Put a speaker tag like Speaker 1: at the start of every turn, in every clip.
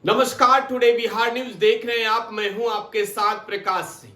Speaker 1: नमस्कार, today Bihar news देख रहे हैं आप। मैं हूं आपके साथ प्रकाश सिंह।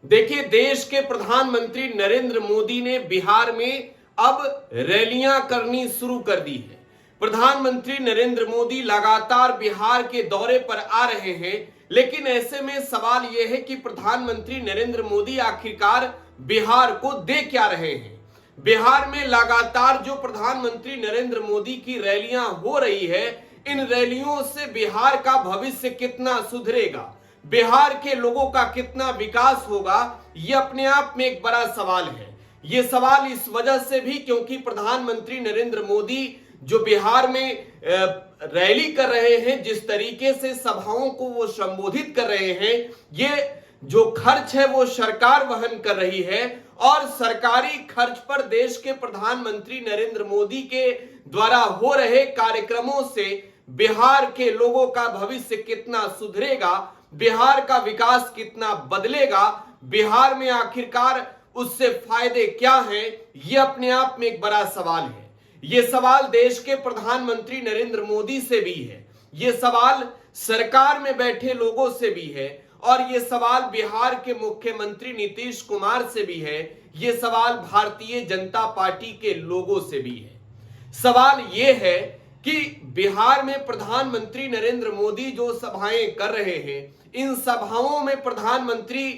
Speaker 1: देखिए, देश के प्रधानमंत्री नरेंद्र मोदी ने बिहार में अब रैलियां करनी शुरू कर दी है। प्रधानमंत्री नरेंद्र मोदी लगातार बिहार के दौरे पर आ रहे हैं, लेकिन ऐसे में सवाल यह है कि प्रधानमंत्री नरेंद्र मोदी आखिरकार बिहार को दे क्या रहे हैं। बिहार में लगातार जो प्रधानमंत्री नरेंद्र मोदी की रैलियां हो रही है, इन रैलियों से बिहार का भविष्य कितना सुधरेगा, बिहार के लोगों का कितना विकास होगा, यह अपने आप में एक बड़ा सवाल है। यह सवाल इस वजह से भी क्योंकि प्रधानमंत्री नरेंद्र मोदी जो बिहार में रैली कर रहे हैं, जिस तरीके से सभाओं को वो संबोधित कर रहे हैं, ये जो खर्च है वो सरकार वहन कर रही है। और सरकारी खर्च पर देश के प्रधानमंत्री नरेंद्र मोदी के द्वारा हो रहे कार्यक्रमों से बिहार के लोगों का भविष्य कितना सुधरेगा, बिहार का विकास कितना बदलेगा, बिहार में आखिरकार उससे फायदे क्या हैं, यह अपने आप में एक बड़ा सवाल है। यह सवाल देश के प्रधानमंत्री नरेंद्र मोदी से भी है, यह सवाल सरकार में बैठे लोगों से भी है, और यह सवाल बिहार के मुख्यमंत्री नीतीश कुमार से भी है, यह सवाल भारतीय जनता पार्टी के लोगों से भी है। सवाल यह है कि बिहार में प्रधानमंत्री नरेंद्र मोदी जो सभाएं कर रहे हैं, इन सभाओं में प्रधानमंत्री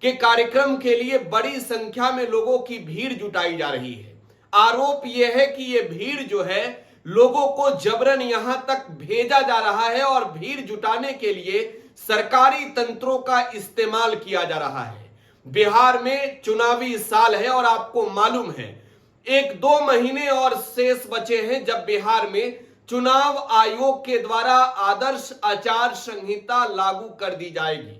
Speaker 1: के कार्यक्रम के लिए बड़ी संख्या में लोगों की भीड़ जुटाई जा रही है। आरोप यह है कि यह भीड़ जो है, लोगों को जबरन यहां तक भेजा जा रहा है और भीड़ जुटाने के लिए सरकारी तंत्रों का इस्तेमाल किया जा रहा है। बिहार में चुनावी साल है और आपको मालूम है 1-2 महीने और शेष बचे हैं जब बिहार में चुनाव आयोग के द्वारा आदर्श आचार संहिता लागू कर दी जाएगी।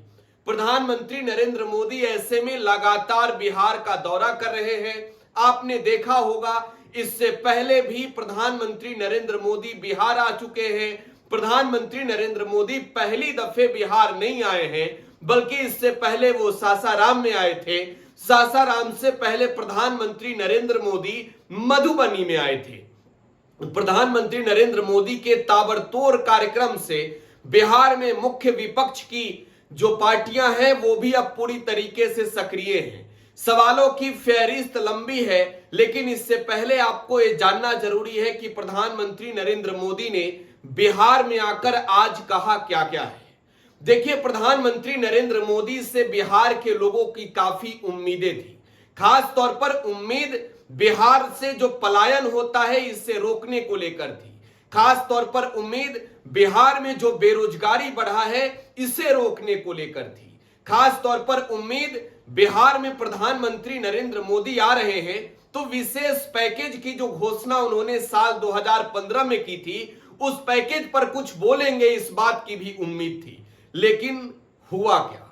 Speaker 1: प्रधानमंत्री नरेंद्र मोदी ऐसे में लगातार बिहार का दौरा कर रहे हैं। आपने देखा होगा, इससे पहले भी प्रधानमंत्री नरेंद्र मोदी बिहार आ चुके हैं। प्रधानमंत्री नरेंद्र मोदी पहली दफे बिहार नहीं आए हैं, बल्कि इससे पहले वो सासाराम में आए थे। सासाराम से पहले प्रधानमंत्री नरेंद्र मोदी मधुबनी में आए थे। प्रधानमंत्री नरेंद्र मोदी के ताबड़तोड़ कार्यक्रम से बिहार में मुख्य विपक्ष की जो पार्टियां हैं वो भी अब पूरी तरीके से सक्रिय हैं। सवालों की फहरिस्त लंबी है, लेकिन इससे पहले आपको ये जानना जरूरी है कि प्रधानमंत्री नरेंद्र मोदी ने बिहार में आकर आज कहा क्या क्या है। देखिए, प्रधानमंत्री नरेंद्र मोदी से बिहार के लोगों की काफी उम्मीदें थी। खास तौर पर उम्मीद बिहार से जो पलायन होता है इससे रोकने को लेकर थी। खास तौर पर उम्मीद बिहार में जो बेरोजगारी बढ़ा है इसे रोकने को लेकर थी। खास तौर पर उम्मीद बिहार में प्रधानमंत्री नरेंद्र मोदी आ रहे हैं तो विशेष पैकेज की जो घोषणा उन्होंने साल 2015 में की थी, उस पैकेज पर कुछ बोलेंगे, इस बात की भी उम्मीद थी। लेकिन हुआ क्या?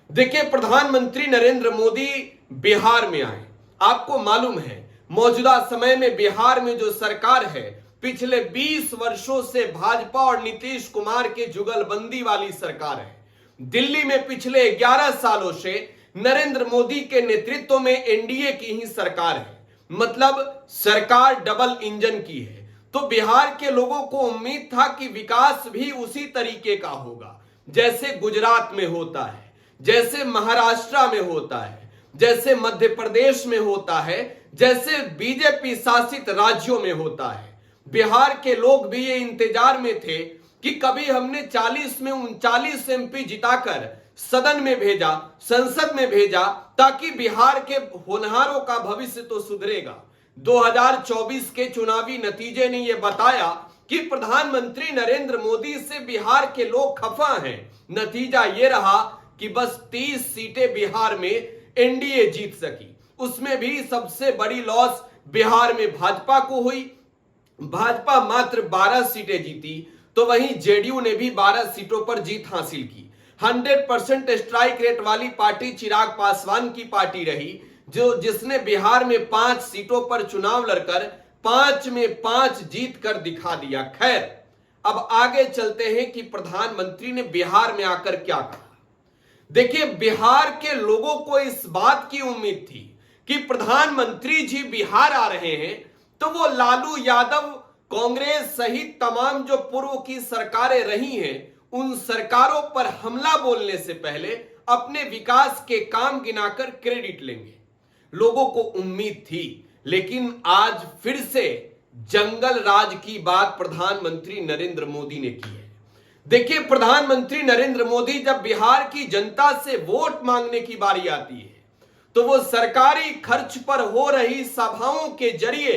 Speaker 1: देखिए, प्रधानमंत्री नरेंद्र मोदी बिहार में आए। आपको मालूम है, मौजूदा समय में बिहार में जो सरकार है, पिछले 20 वर्षों से भाजपा और नीतीश कुमार के जुगलबंदी वाली सरकार है। दिल्ली में पिछले 11 सालों से नरेंद्र मोदी के नेतृत्व में एनडीए की ही सरकार है, मतलब सरकार डबल इंजन की है। तो बिहार के लोगों को उम्मीद था कि विकास भी उसी तरीके का होगा जैसे गुजरात में होता है, जैसे महाराष्ट्र में होता है, जैसे मध्य प्रदेश में होता है, जैसे बीजेपी शासित राज्यों में होता है। बिहार के लोग भी ये इंतजार में थे कि कभी हमने 40 में 39 एमपी जिताकर सदन में भेजा, संसद में भेजा, ताकि बिहार के होनहारों का भविष्य तो सुधरेगा। 2024 के चुनावी नतीजे ने यह बताया कि प्रधानमंत्री नरेंद्र मोदी से बिहार के लोग खफा हैं। नतीजा यह रहा कि बस 30 सीटें बिहार में एनडीए जीत सकी। उसमें भी सबसे बड़ी लॉस बिहार में भाजपा को हुई। भाजपा मात्र 12 सीटें जीती, तो वहीं जेडीयू ने भी 12 सीटों पर जीत हासिल की। 100% स्ट्राइक रेट वाली पार्टी चिराग पासवान की पार्टी रही, जिसने बिहार में 5 सीटों पर चुनाव लड़कर 5 में 5 जीत कर दिखा दिया। खैर, अब आगे चलते हैं कि प्रधानमंत्री ने बिहार में आकर क्या कहा। देखिए, बिहार के लोगों को इस बात की उम्मीद थी कि प्रधानमंत्री जी बिहार आ रहे हैं तो वो लालू यादव, कांग्रेस सहित तमाम जो पूर्व की सरकारें रही हैं उन सरकारों पर हमला बोलने से पहले अपने विकास के काम गिनाकर क्रेडिट लेंगे। लोगों को उम्मीद थी, लेकिन आज फिर से जंगल राज की बात प्रधानमंत्री नरेंद्र मोदी ने की है। देखिए, प्रधानमंत्री नरेंद्र मोदी जब बिहार की जनता से वोट मांगने की बारी आती है तो वो सरकारी खर्च पर हो रही सभाओं के जरिए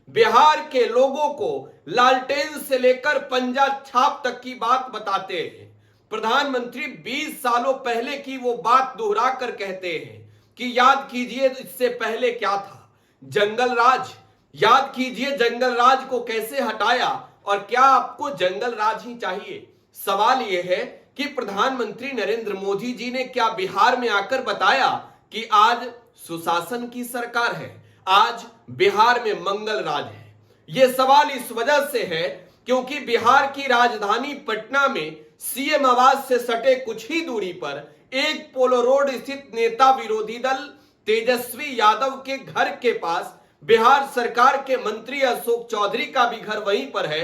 Speaker 1: बिहार के लोगों को लालटेन से लेकर पंजा छाप तक की बात बताते हैं। प्रधानमंत्री 20 सालों पहले की वो बात दोहरा कर कहते हैं कि याद कीजिए इससे पहले क्या था, जंगल राज। याद कीजिए जंगल राज को कैसे हटाया, और क्या आपको जंगल राज ही चाहिए? सवाल यह है कि प्रधानमंत्री नरेंद्र मोदी जी ने क्या बिहार में आकर बताया कि आज सुशासन की सरकार है, आज बिहार में मंगल राज है? यह सवाल इस वजह से है क्योंकि बिहार की राजधानी पटना में सीएम आवास से सटे कुछ ही दूरी पर एक पोलो रोड स्थित नेता विरोधी दल तेजस्वी यादव के घर के पास बिहार सरकार के मंत्री अशोक चौधरी का भी घर वहीं पर है।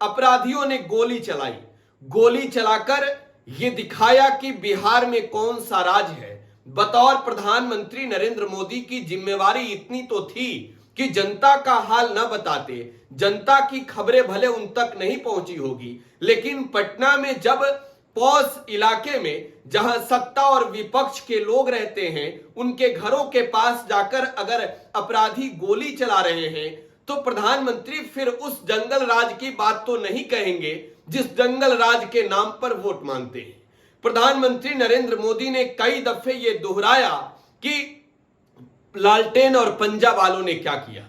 Speaker 1: अपराधियों ने गोली चलाई। गोली चलाकर यह दिखाया कि बिहार में कौन सा राज है। बतौर प्रधानमंत्री नरेंद्र मोदी की जिम्मेवारी इतनी तो थी कि जनता का हाल न बताते, जनता की खबरें भले उन तक नहीं पहुंची होगी, लेकिन पटना में जब पॉस इलाके में जहां सत्ता और विपक्ष के लोग रहते हैं, उनके घरों के पास जाकर अगर अपराधी गोली चला रहे हैं तो प्रधानमंत्री फिर उस जंगल राज की बात तो नहीं कहेंगे जिस जंगल राज के नाम पर वोट मांगते हैं। प्रधानमंत्री नरेंद्र मोदी ने कई दफे यह दोहराया कि लालटेन और पंजा वालों ने क्या किया।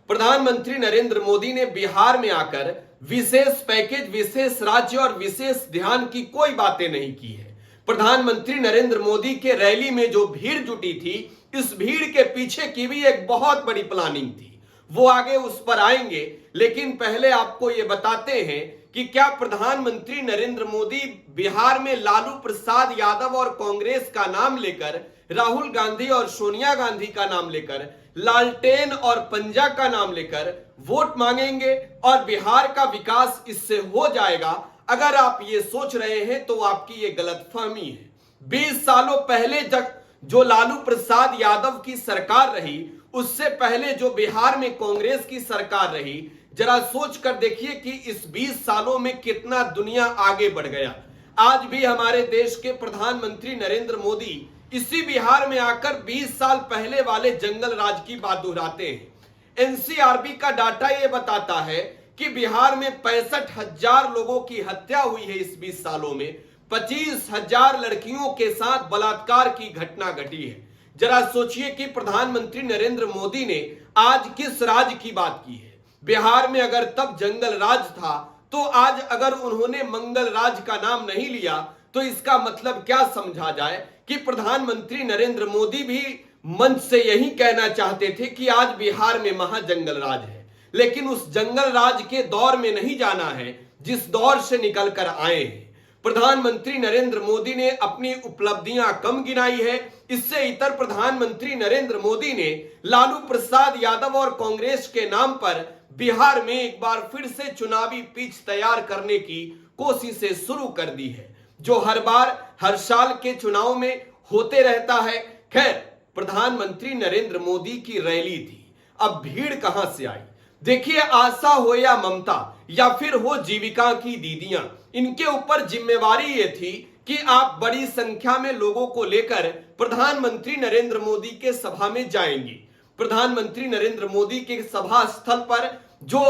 Speaker 1: प्रधानमंत्री नरेंद्र मोदी ने बिहार में आकर विशेष पैकेज, विशेष राज्य और विशेष ध्यान की कोई बातें नहीं की है। प्रधानमंत्री नरेंद्र मोदी के रैली में जो भीड़ जुटी थी, इस भीड़ के पीछे की भी एक बहुत बड़ी प्लानिंग थी। वो आगे उस पर आएंगे, लेकिन पहले आपको ये बताते हैं कि क्या प्रधानमंत्री नरेंद्र मोदी बिहार में लालू प्रसाद यादव और कांग्रेस का नाम लेकर, राहुल गांधी और सोनिया गांधी का नाम लेकर, लालटेन और पंजा का नाम लेकर वोट मांगेंगे और बिहार का विकास इससे हो जाएगा? अगर आप ये सोच रहे हैं तो आपकी ये गलतफहमी है। 20 सालों पहले तक जो लालू प्रसाद यादव की सरकार रही, उससे पहले जो बिहार में कांग्रेस की सरकार रही, जरा सोच कर देखिए कि इस 20 सालों में कितना दुनिया आगे बढ़ गया। आज भी हमारे देश के प्रधानमंत्री नरेंद्र मोदी इसी बिहार में आकर 20 साल पहले वाले जंगल राज की बात दोहराते हैं। एनसीआरबी का डाटा यह बताता है कि बिहार में 65,000 लोगों की हत्या हुई है इस 20 सालों में। 25,000 लड़कियों के साथ बलात्कार की घटना घटी है। जरा सोचिए कि प्रधानमंत्री नरेंद्र मोदी ने आज किस राज की बात की है। बिहार में अगर तब जंगल राज था तो आज अगर उन्होंने मंगल राज का नाम नहीं लिया तो इसका मतलब क्या समझा जाए कि प्रधानमंत्री नरेंद्र मोदी भी मंच से यही कहना चाहते थे कि आज बिहार में महाजंगल राज है, लेकिन उस जंगल राज के दौर में नहीं जाना है जिस दौर से निकल कर आए हैं। प्रधानमंत्री नरेंद्र मोदी ने अपनी उपलब्धियां कम गिनाई है। इससे इतर प्रधानमंत्री नरेंद्र मोदी ने लालू प्रसाद यादव और कांग्रेस के नाम पर बिहार में एक बार फिर से चुनावी पिच तैयार करने की कोशिशें शुरू कर दी है, जो हर बार हर साल के चुनाव में होते रहता है। खैर, प्रधानमंत्री नरेंद्र मोदी की रैली थी, अब भीड़ कहां से आई? देखिए, आशा हो या ममता या फिर हो जीविका की दीदियां, इनके ऊपर जिम्मेवारी ये थी कि आप बड़ी संख्या में लोगों को लेकर प्रधानमंत्री नरेंद्र मोदी के सभा में जाएंगे। प्रधानमंत्री नरेंद्र मोदी के सभा स्थल पर जो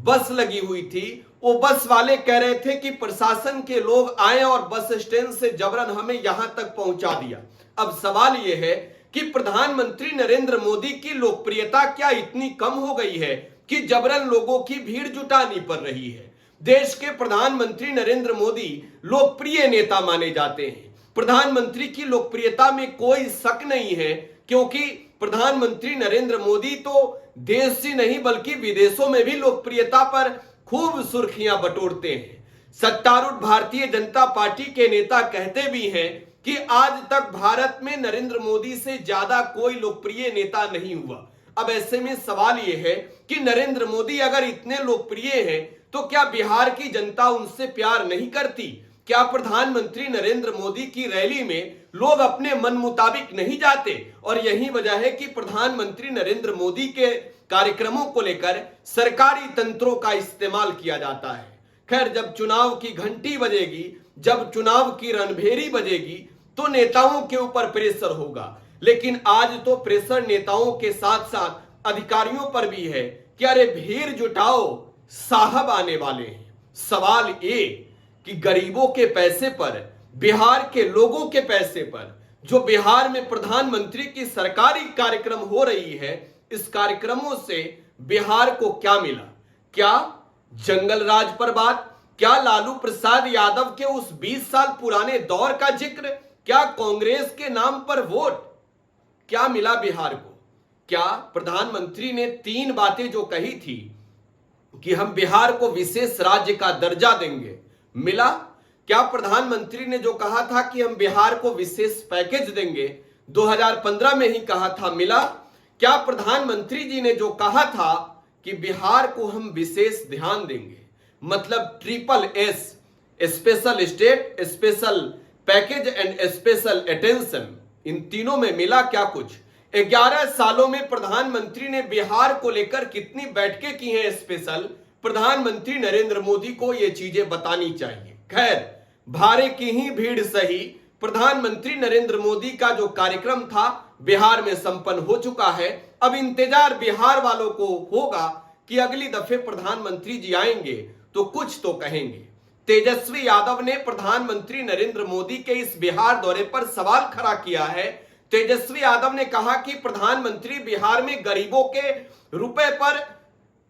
Speaker 1: बस लगी हुई थी, वो बस वाले कह रहे थे कि प्रशासन के लोग आए और बस स्टैंड से जबरन हमें यहां तक पहुंचा दिया। अब सवाल यह है कि प्रधानमंत्री नरेंद्र मोदी की लोकप्रियता क्या इतनी कम हो गई है कि जबरन लोगों की भीड़ जुटानी पड़ रही है? देश के प्रधानमंत्री नरेंद्र मोदी लोकप्रिय नेता माने जाते हैं। प्रधानमंत्री की लोकप्रियता में कोई शक नहीं है, क्योंकि प्रधानमंत्री नरेंद्र मोदी तो देश ही नहीं बल्कि विदेशों में भी लोकप्रियता पर खूब सुर्खियां बटोरते हैं। सत्तारूढ़ भारतीय जनता पार्टी के नेता कहते भी हैं कि आज तक भारत में नरेंद्र मोदी से ज्यादा कोई लोकप्रिय नेता नहीं हुआ। अब ऐसे में सवाल यह है कि नरेंद्र मोदी अगर इतने लोकप्रिय हैं तो क्या बिहार की जनता उनसे प्यार नहीं करती? क्या प्रधानमंत्री नरेंद्र मोदी की रैली में लोग अपने मन मुताबिक नहीं जाते? और यही वजह है कि प्रधानमंत्री नरेंद्र मोदी के कार्यक्रमों को लेकर सरकारी तंत्रों का इस्तेमाल किया जाता है। खैर, जब चुनाव की घंटी बजेगी, जब चुनाव की रणभेरी बजेगी, तो नेताओं के ऊपर प्रेशर होगा। लेकिन आज तो प्रेशर नेताओं के साथ साथ अधिकारियों पर भी है कि अरे भीड़ जुटाओ, साहब आने वाले हैं। सवाल ये कि गरीबों के पैसे पर, बिहार के लोगों के पैसे पर, जो बिहार में प्रधानमंत्री की सरकारी कार्यक्रम हो रही है, इस कार्यक्रमों से बिहार को क्या मिला? क्या जंगल राज पर बात? क्या लालू प्रसाद यादव के उस 20 साल पुराने दौर का जिक्र? क्या कांग्रेस के नाम पर वोट? क्या मिला बिहार को? क्या प्रधानमंत्री ने 3 बातें जो कही थी कि हम बिहार को विशेष राज्य का दर्जा देंगे, मिला? क्या प्रधानमंत्री ने जो कहा था कि हम बिहार को विशेष पैकेज देंगे, 2015 में ही कहा था, मिला? क्या प्रधानमंत्री जी ने जो कहा था कि बिहार को हम विशेष ध्यान देंगे, मतलब triple S, special state, special package and special attention, इन तीनों में मिला क्या कुछ? 11 सालों में प्रधानमंत्री ने बिहार को लेकर कितनी बैठकें की हैं स्पेशल? प्रधानमंत्री नरेंद्र मोदी को ये चीजें बतानी चाहिए। खैर, भारे की ही भीड़ सही, प्रधानमंत्री नरेंद्र मोदी का जो कार्यक्रम था बिहार में संपन्न हो चुका है। अब इंतजार बिहार वालों को होगा कि अगली दफे प्रधानमंत्री जी आएंगे तो कुछ तो कहेंगे। तेजस्वी यादव ने प्रधानमंत्री नरेंद्र मोदी के इस बिहार दौरे पर सवाल खड़ा किया है। तेजस्वी यादव ने कहा कि प्रधानमंत्री बिहार में गरीबों के रुपए पर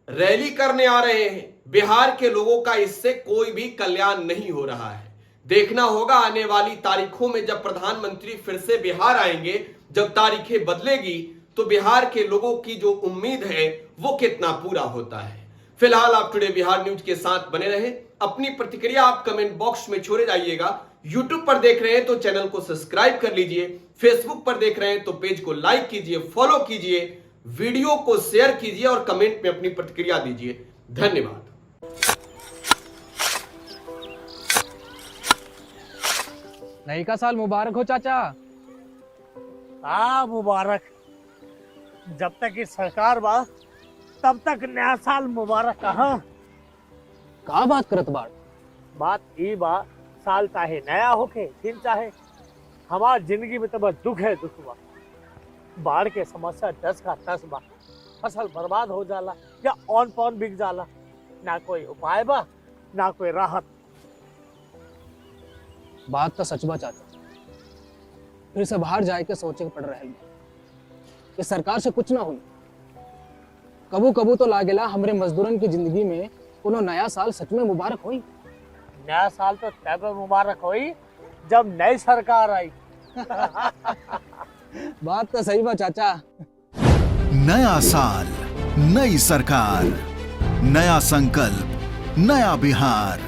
Speaker 1: रैली करने आ रहे हैं, बिहार के लोगों का इससे कोई भी कल्याण नहीं हो रहा है। देखना होगा आने वाली तारीखों में जब प्रधानमंत्री फिर से बिहार आएंगे, जब तारीखें बदलेगी, तो बिहार के लोगों की जो उम्मीद है वो कितना पूरा होता है। फिलहाल आप टुडे बिहार न्यूज के साथ बने रहे। अपनी प्रतिक्रिया आप कमेंट बॉक्स में छोड़े जाइएगा। यूट्यूब पर देख रहे हैं तो चैनल को सब्सक्राइब कर लीजिए, फेसबुक पर देख रहे हैं तो पेज को लाइक कीजिए, फॉलो कीजिए, वीडियो को शेयर कीजिए और कमेंट में अपनी प्रतिक्रिया दीजिए। धन्यवाद।
Speaker 2: नई का साल मुबारक हो चाचा।
Speaker 3: मुबारक। जब तक इस सरकार बा तब तक नया साल मुबारक।
Speaker 2: का बात करत बाड़?
Speaker 3: बात ई बा, साल चाहे नया होके फिर चाहे, हमार जिंदगी में तो बस दुख है, दुख बा। बाढ़ के समस्या 10 का 10 बा। फसल बर्बाद हो जाला या ऑन पॉन बिक जाला, ना कोई उपाय बा ना कोई राहत।
Speaker 2: बात तो सच बा चाचा, फिर से बाहर जाए के सोचे के पड़ रहा है। इस सरकार से कुछ ना हुई। कबू कबू तो लागेला हमरे मजदूरन की जिंदगी में कोनो नया साल सच में मुबारक हुई।
Speaker 3: नया साल तो तब मुबारक हुई जब नई सरकार आई।
Speaker 2: बात तो सही बा चाचा।
Speaker 4: नया साल, नई सरकार, नया संकल्प, नया बिहार।